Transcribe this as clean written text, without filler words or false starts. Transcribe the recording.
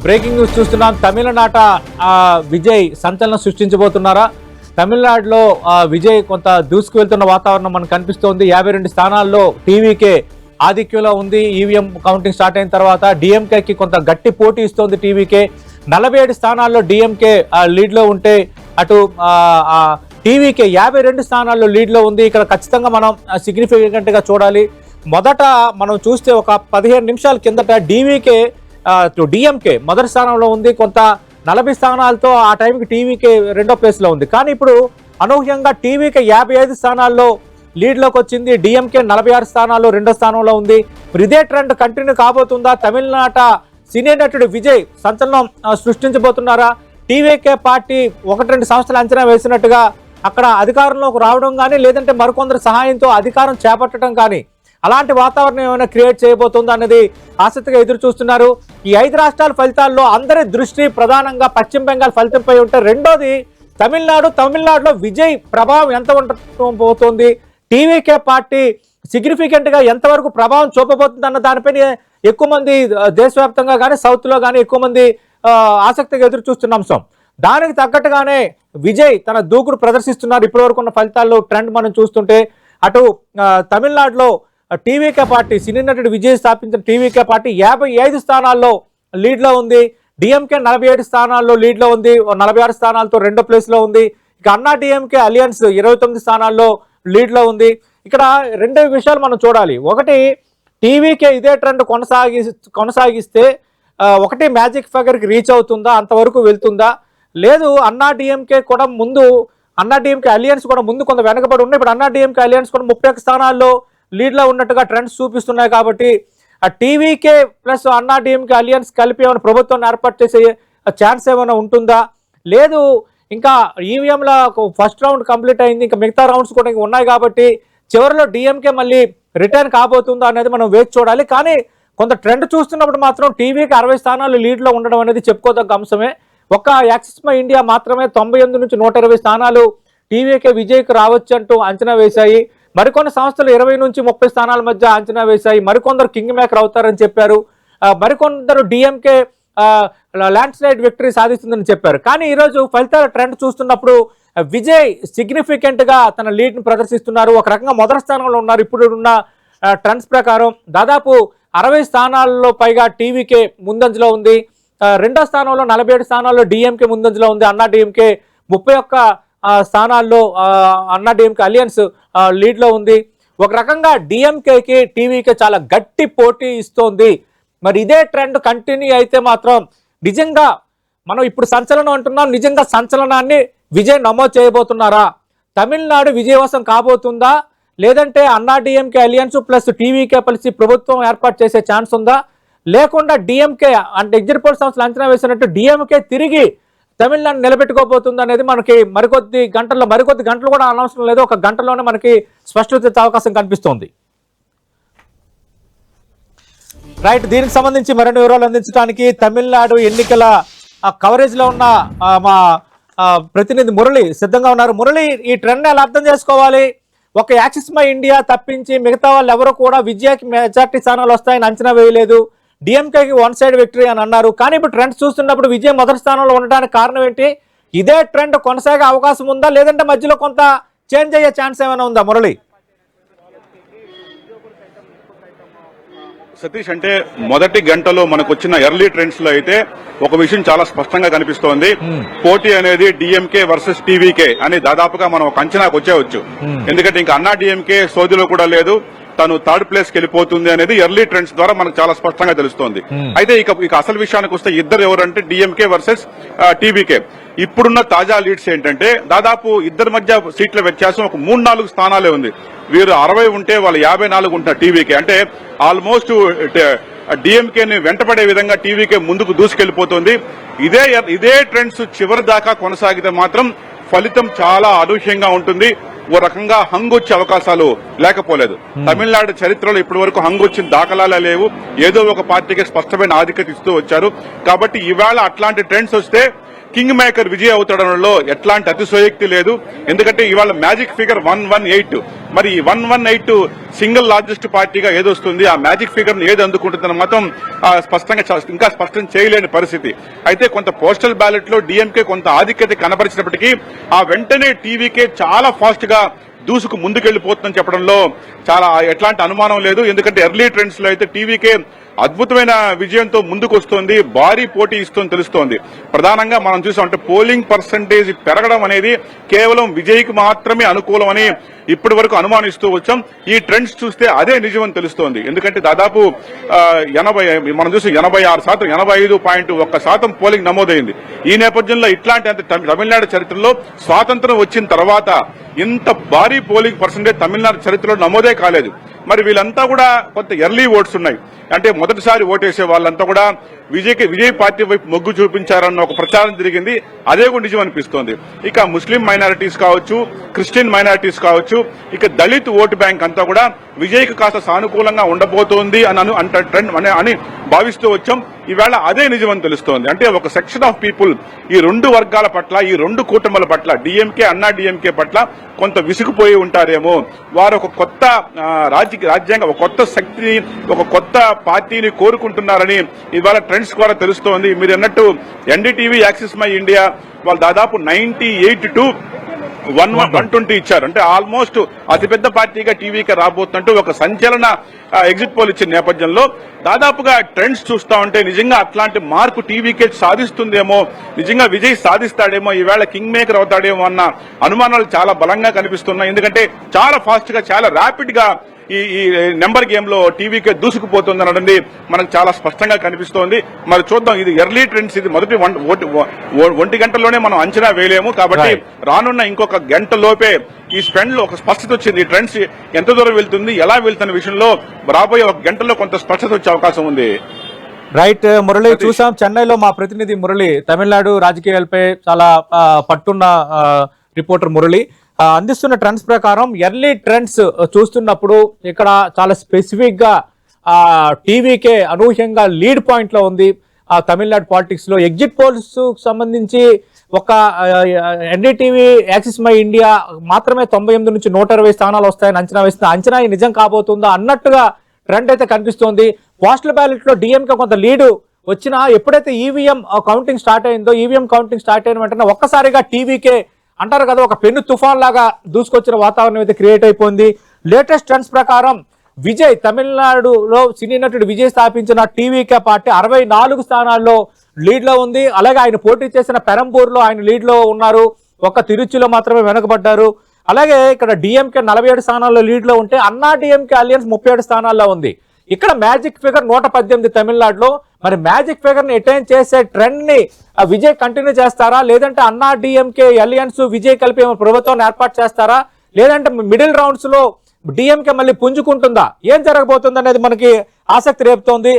Breaking news చూస్తున్నాం. తమిళనాట విజయ్ సంచలనం సృష్టించబోతున్నారా? తమిళనాడులో విజయ్ కొంత దూసుకు వెళ్తున్న వాతావరణం మనకు కనిపిస్తోంది. 52 స్థానాల్లో టీవీకే ఆధిక్యంలో ఉంది. ఈవీఎం కౌంటింగ్ స్టార్ట్ అయిన తర్వాత డిఎంకేకి కొంత గట్టి పోటీ ఇస్తోంది టీవీకే. 47 స్థానాల్లో డిఎంకే లీడ్లో ఉంటే అటు టీవీకే 52 స్థానాల్లో లీడ్లో ఉంది. ఇక్కడ ఖచ్చితంగా మనం సిగ్నిఫికెంట్గా చూడాలి. మొదట మనం చూస్తే ఒక 15 నిమిషాల కిందట డిఎంకే మొదటి స్థానంలో ఉంది. కొంత 40 స్థానాలతో ఆ టైంకి టీవీకే రెండో ప్లేస్లో ఉంది. కానీ ఇప్పుడు అనూహ్యంగా టీవీకే 55 స్థానాల్లో లీడ్లోకి వచ్చింది. డిఎంకే 46 స్థానాల్లో రెండో స్థానంలో ఉంది. మరి ఇదే ట్రెండ్ కంటిన్యూ కాబోతుందా? తమిళనాట సీనియర్ నటుడు విజయ్ సంచలనం సృష్టించబోతున్నారా? టీవీకే పార్టీ 1-2 సంవత్సరాలు అంచనా వేసినట్టుగా అక్కడ అధికారంలోకి రావడం కానీ, లేదంటే మరికొందరు సహాయంతో అధికారం చేపట్టడం కానీ, అలాంటి వాతావరణం ఏమైనా క్రియేట్ చేయబోతుందా అనేది ఆసక్తిగా ఎదురు చూస్తున్నారు. ఈ 5 రాష్ట్రాల ఫలితాల్లో అందరి దృష్టి ప్రధానంగా పశ్చిమ బెంగాల్ ఫలితంపై ఉంటే, రెండోది తమిళనాడులో విజయ్ ప్రభావం ఎంత ఉండబోతోంది, టీవీకే పార్టీ సిగ్నిఫికెంట్గా ఎంతవరకు ప్రభావం చూపబోతుంది అన్న దానిపైన ఎక్కువ మంది దేశవ్యాప్తంగా కానీ సౌత్లో కానీ ఎక్కువ మంది ఆసక్తిగా ఎదురు చూస్తున్న అంశం. దానికి తగ్గట్టుగానే విజయ్ తన దూకుడు ప్రదర్శిస్తున్నారు. ఇప్పటివరకు ఉన్న ఫలితాల్లో ట్రెండ్ మనం చూస్తుంటే, అటు తమిళనాడులో టీవీకే పార్టీ సినీ నటుడు విజయ్ స్థాపించిన టీవీకే పార్టీ 55 స్థానాల్లో లీడ్లో ఉంది. డిఎంకే 47 స్థానాల్లో లీడ్లో ఉంది. 46 స్థానాలతో రెండో ప్లేస్లో ఉంది. ఇక అన్నా డిఎంకే అలియన్స్ 29 స్థానాల్లో లీడ్లో ఉంది. ఇక్కడ 2 విషయాలు మనం చూడాలి. ఒకటి, టీవీకే ఇదే ట్రెండ్ కొనసాగిస్తే ఒకటి మ్యాజిక్ ఫిగర్కి రీచ్ అవుతుందా, అంతవరకు వెళ్తుందా? లేదు, అన్నా డిఎంకే అలియన్స్ కూడా ముందు కొంత వెనకబడి ఉన్నాయి. ఇప్పుడు అన్నా డిఎంకే అలియన్స్ కూడా 31 స్థానాల్లో లీడ్లో ఉన్నట్టుగా ట్రెండ్స్ చూపిస్తున్నాయి. కాబట్టి ఆ టీవీకే ప్లస్ అన్నా డిఎంకే అలియన్స్ కలిపి ఏమైనా ప్రభుత్వాన్ని ఏర్పాటు చేసే ఛాన్స్ ఏమైనా ఉంటుందా? లేదు, ఇంకా ఈవీఎంల ఫస్ట్ రౌండ్ కంప్లీట్ అయింది, ఇంకా మిగతా రౌండ్స్ కూడా ఇంకా ఉన్నాయి. కాబట్టి చివరిలో డిఎంకే మళ్ళీ రిటర్న్ కాబోతుందా అనేది మనం వేచి చూడాలి. కానీ కొంత ట్రెండ్ చూస్తున్నప్పుడు మాత్రం టీవీకి 60 స్థానాలు లీడ్లో ఉండడం అనేది చెప్పుకోదగ్గ అంశమే. ఒక్క యాక్సిస్ మై ఇండియా మాత్రమే 98 నుంచి 120 స్థానాలు టీవీకే విజయ్కి రావచ్చు అంటూ అంచనా వేశాయి. మరికొన్ని సంస్థలు 20 నుంచి 30 స్థానాల మధ్య అంచనా వేశాయి. మరికొందరు కింగ్ మేకర్ అవుతారని చెప్పారు. మరికొందరు డిఎంకే ల్యాండ్ స్లైడ్ విక్టరీ సాధిస్తుందని చెప్పారు. కానీ ఈరోజు ఫలితాల ట్రెండ్ చూస్తున్నప్పుడు విజయ్ సిగ్నిఫికెంట్గా తన లీడ్ని ప్రదర్శిస్తున్నారు. ఒక రకంగా మొదటి స్థానంలో ఉన్నారు. ఇప్పుడు ఉన్న ట్రెండ్స్ ప్రకారం దాదాపు 60 స్థానాల్లో పైగా టీవీకే ముందంజలో ఉంది. రెండో స్థానంలో 47 స్థానాల్లో డిఎంకే ముందంజలో ఉంది. అన్నా డిఎంకే 31 స్థానాల్లో అన్నా డిఎంకే అలియన్స్ లీడ్లో ఉంది. ఒక రకంగా డిఎంకేకి టీవీకే చాలా గట్టి పోటీ ఇస్తోంది. మరి ఇదే ట్రెండ్ కంటిన్యూ అయితే మాత్రం నిజంగా మనం ఇప్పుడు సంచలనం అంటున్నాం, నిజంగా సంచలనాన్ని విజయ్ నమోదు చేయబోతున్నారా? తమిళనాడు విజయవసం కాబోతుందా? లేదంటే అన్నా డిఎంకే అలియన్స్ ప్లస్ టీవీకే కలిసి ప్రభుత్వం ఏర్పాటు చేసే ఛాన్స్ ఉందా? లేకుండా డిఎంకే అంటే ఎగ్జిట్ పోల్ సంస్థలు అంచనా వేసినట్టు డిఎంకే తిరిగి తమిళనాడు నిలబెట్టుకోబోతుంది అనేది మనకి మరికొద్ది గంటలు కూడా అనవసరం లేదు, ఒక గంటలోనే మనకి స్పష్టత అవకాశం కనిపిస్తోంది. రైట్, దీనికి సంబంధించి మరిన్ని వివరాలు అందించడానికి తమిళనాడు ఎన్నికల కవరేజ్లో ఉన్న మా ప్రతినిధి మురళి సిద్ధంగా ఉన్నారు. మురళి, ఈ ట్రెండ్ ఎలా అర్థం చేసుకోవాలి? ఒక యాక్సిస్ మై ఇండియా తప్పించి మిగతా వాళ్ళు ఎవరు కూడా విజయకి మెజార్టీ స్థానాలు వస్తాయని అంచనా వేయలేదు. డిఎంకేకి 1 సైడ్ విక్టరీ అని అన్నారు. కానీ ఇప్పుడు ట్రెండ్ చూస్తున్నప్పుడు విజయ్ మొదటి స్థానంలో ఉండడానికి కారణం ఏంటి? ఇదే ట్రెండ్ కొనసాగే అవకాశం ఉందా, లేదంటే మధ్యలో కొంత చేంజ్ అయ్యే ఛాన్స్ ఏమైనా ఉందా మురళి? సతీష్, అంటే మొదటి గంటలో మనకు వచ్చిన ఎర్లీ ట్రెండ్స్ లో అయితే ఒక విషయం చాలా స్పష్టంగా కనిపిస్తోంది. పోటీ అనేది డిఎంకే వర్సెస్ టీవీకే అని దాదాపుగా మనం ఒక అంచనాకు వచ్చేవచ్చు. ఎందుకంటే ఇంకా అన్నా డిఎంకే సోదిలో కూడా లేదు, తను థర్డ్ ప్లేస్ కి వెళ్ళిపోతుంది అనేది ఎర్లీ ట్రెండ్స్ ద్వారా మనకు చాలా స్పష్టంగా తెలుస్తోంది. అయితే ఇక అసలు విషయానికి వస్తే ఇద్దరు ఎవరంటే డిఎంకే వర్సెస్ టీవీకే. ఇప్పుడున్న తాజా లీడ్స్ ఏంటంటే దాదాపు ఇద్దరి మధ్య సీట్ల వ్యత్యాసం ఒక 3-4 స్థానాలే ఉంది. వీరు 60 ఉంటే వాళ్ళు 54 ఉంటారు టీవీకే. అంటే ఆల్మోస్ట్ డిఎంకేని వెంటపడే విధంగా టీవీకే ముందుకు దూసుకెళ్లిపోతుంది. ఇదే ట్రెండ్స్ చివరి దాకా కొనసాగితే మాత్రం ఫలితం చాలా అనూహ్యంగా ఉంటుంది. ఓ రకంగా హంగొచ్చే అవకాశాలు లేకపోలేదు. తమిళనాడు చరిత్రలో ఇప్పటి వరకు హంగొచ్చిన దాఖలాలే లేవు. ఏదో ఒక పార్టీకి స్పష్టమైన ఆధిక్యత ఇస్తూ వచ్చారు. కాబట్టి ఈవేళ అట్లాంటి ట్రెండ్స్ వస్తే కింగ్ మేకర్ విజయ్ అవుతాడనలో ఎట్లాంటి అతిశయోక్తి లేదు. ఎందుకంటే ఇవాళ మ్యాజిక్ ఫిగర్ 118 మరి 118 సింగిల్ లార్జెస్ట్ పార్టీగా ఏదొస్తుంది, ఆ మ్యాజిక్ ఫిగర్ ఏది అందుకుంటుందని మాత్రం ఇంకా స్పష్టం చేయలేని పరిస్థితి. అయితే కొంత పోస్టల్ బ్యాలెట్ లో డిఎంకే కొంత ఆధిక్యత కనబరిచినప్పటికీ ఆ వెంటనే టీవీకే చాలా ఫాస్ట్ గా దూసుకు ముందుకెళ్లిపోతుందని చెప్పడంలో చాలా ఎట్లాంటి అనుమానం లేదు. ఎందుకంటే ఎర్లీ ట్రెండ్స్ లో అయితే టీవీకే అద్భుతమైన విజయంతో ముందుకు వస్తోంది, భారీ పోటీ ఇస్తుందని తెలుస్తోంది. ప్రధానంగా మనం చూసామంటే పోలింగ్ పర్సంటేజ్ పెరగడం అనేది కేవలం విజయ్కి మాత్రమే అనుకూలం అని ఇప్పటి వరకు అనుమానిస్తూ వచ్చాం. ఈ ట్రెండ్స్ చూస్తే అదే నిజమని తెలుస్తోంది. ఎందుకంటే దాదాపు 80 మనం చూసి 86%, 85.1% పోలింగ్ నమోదైంది. ఈ నేపథ్యంలో ఇట్లాంటి తమిళనాడు చరిత్రలో స్వాతంత్రం వచ్చిన తర్వాత ఇంత భారీ పోలింగ్ పర్సంటేజ్ తమిళనాడు చరిత్రలో నమోదే కాలేదు. మరి వీళ్ళంతా కూడా కొంత ఎర్లీ ఓట్స్ ఉన్నాయి, అంటే మొదటిసారి ఓటేసే వాళ్ళంతా కూడా విజయ్ పార్టీ వైపు మొగ్గు చూపించారన్న ఒక ప్రచారం జరిగింది. అదే కూడా నిజం అనిపిస్తోంది. ఇక ముస్లిం మైనారిటీస్ కావచ్చు, క్రిస్టియన్ మైనారిటీస్ కావచ్చు, ఇక దళిత్ ఓటు బ్యాంక్ అంతా కూడా విజయ్కి కాస్త సానుకూలంగా ఉండబోతోంది అని భావిస్తూ వచ్చాం. ఈవేళ అదే నిజమని తెలుస్తోంది. అంటే ఒక సెక్షన్ ఆఫ్ పీపుల్ ఈ రెండు వర్గాల పట్ల, ఈ రెండు కూటముల పట్ల, డిఎంకే అన్నా డిఎంకే పట్ల కొంత విసుగుపోయి ఉంటారేమో. వారు ఒక కొత్త రాజ్యాంగ ఒక కొత్త శక్తిని, ఒక కొత్త పార్టీని కోరుకుంటున్నారని ఇవాళ ట్రెండ్స్ ద్వారా తెలుస్తోంది. మీరు అన్నట్టు ఎన్డీటీవీ, యాక్సిస్ మై ఇండియా వాళ్ళు దాదాపు 98 to 120 ఇచ్చారు. అంటే ఆల్మోస్ట్ అతిపెద్ద పార్టీగా టీవీకి రాబోతున్నట్టు ఒక సంచలన ఎగ్జిట్ పోల్ ఇచ్చిన నేపథ్యంలో దాదాపుగా ట్రెండ్స్ చూస్తా ఉంటే నిజంగా అట్లాంటి మార్పు టీవీకే సాధిస్తుందేమో, నిజంగా విజయ్ సాధిస్తాడేమో, ఈవేళ కింగ్ మేకర్ అవుతాడేమో అన్న అనుమానాలు చాలా బలంగా కనిపిస్తున్నాయి. ఎందుకంటే చాలా ఫాస్ట్ గా, చాలా ర్యాపిడ్ గా ఈ నెంబర్ గేమ్ లో టీవీకే దూసుకుపోతుంది అనడండి మనకు చాలా స్పష్టంగా కనిపిస్తోంది. మరి చూద్దాం, ఇది ఎర్లీ ట్రెండ్స్, ఇది మొదటి 1 గంటలోనే మనం అంచనా వేయలేము. కాబట్టి రానున్న ఇంకొక గంట లోపే ఈ స్పెండ్ లో ఒక స్పష్టత వచ్చింది. ఈ ట్రెండ్స్ ఎంత దూరం వెళ్తుంది, ఎలా వెళ్తున్న విషయంలో రాబోయే ఒక గంటలో కొంత స్పష్టత వచ్చే అవకాశం ఉంది. రైట్ మురళి, చూసాం చెన్నైలో మా ప్రతినిధి మురళి తమిళనాడు రాజకీయాలపై చాలా పట్టున్న రిపోర్టర్ మురళి అందిస్తున్న ట్రెండ్స్ ప్రకారం ఎర్లీ ట్రెండ్స్ చూస్తున్నప్పుడు ఇక్కడ చాలా స్పెసిఫిక్ గా టీవీకే అనూహ్యంగా లీడ్ పాయింట్ లో ఉంది తమిళనాడు పాలిటిక్స్ లో. ఎగ్జిట్ పోల్స్ సంబంధించి ఒక ఎన్డీటీవీ, యాక్సిస్ మై ఇండియా మాత్రమే 98 నుంచి 120 స్థానాలు వస్తాయని అంచనా వేస్తుంది. అంచనా నిజం కాబోతుందా అన్నట్టుగా ట్రెండ్ అయితే కనిపిస్తోంది. పోస్టల్ బ్యాలెట్ లో డిఎంకే కొంత లీడ్ వచ్చినా ఎప్పుడైతే ఈవీఎం కౌంటింగ్ స్టార్ట్ అయిందో, ఈవీఎం కౌంటింగ్ స్టార్ట్ అయిన వెంటనే ఒక్కసారిగా టీవీకే అంటారు కదా, ఒక పెన్ను తుఫాన్ లాగా దూసుకొచ్చిన వాతావరణం అయితే క్రియేట్ అయిపోయింది. లేటెస్ట్ ట్రెండ్స్ ప్రకారం విజయ్, తమిళనాడులో సినీ నటుడు విజయ్ స్థాపించిన టీవీకే పార్టీ 64 స్థానాల్లో లీడ్ లో ఉంది. అలాగే ఆయన పోటీ చేసిన పెరంబూర్లో ఆయన లీడ్ లో ఉన్నారు, ఒక్క తిరుచిలో మాత్రమే వెనకబడ్డారు. అలాగే ఇక్కడ డిఎంకే 47 స్థానాల్లో లీడ్ లో ఉంటే అన్నా డిఎంకే అలియన్స్ 37 స్థానాల్లో ఉంది. ఇక్కడ మ్యాజిక్ ఫిగర్ 118 తమిళనాడులో. మరి మ్యాజిక్ ఫిగర్ ని అటైన్ చేసే ట్రెండ్ ని విజయ్ కంటిన్యూ చేస్తారా, లేదంటే అన్నా డిఎంకే అలియన్స్ విజయ్ కలిపి ప్రభుత్వాన్ని ఏర్పాటు చేస్తారా, లేదంటే మిడిల్ రౌండ్స్ లో డిఎంకే మళ్ళీ పుంజుకుంటుందా, ఏం జరగబోతుంది అనేది మనకి ఆసక్తి రేపుతోంది.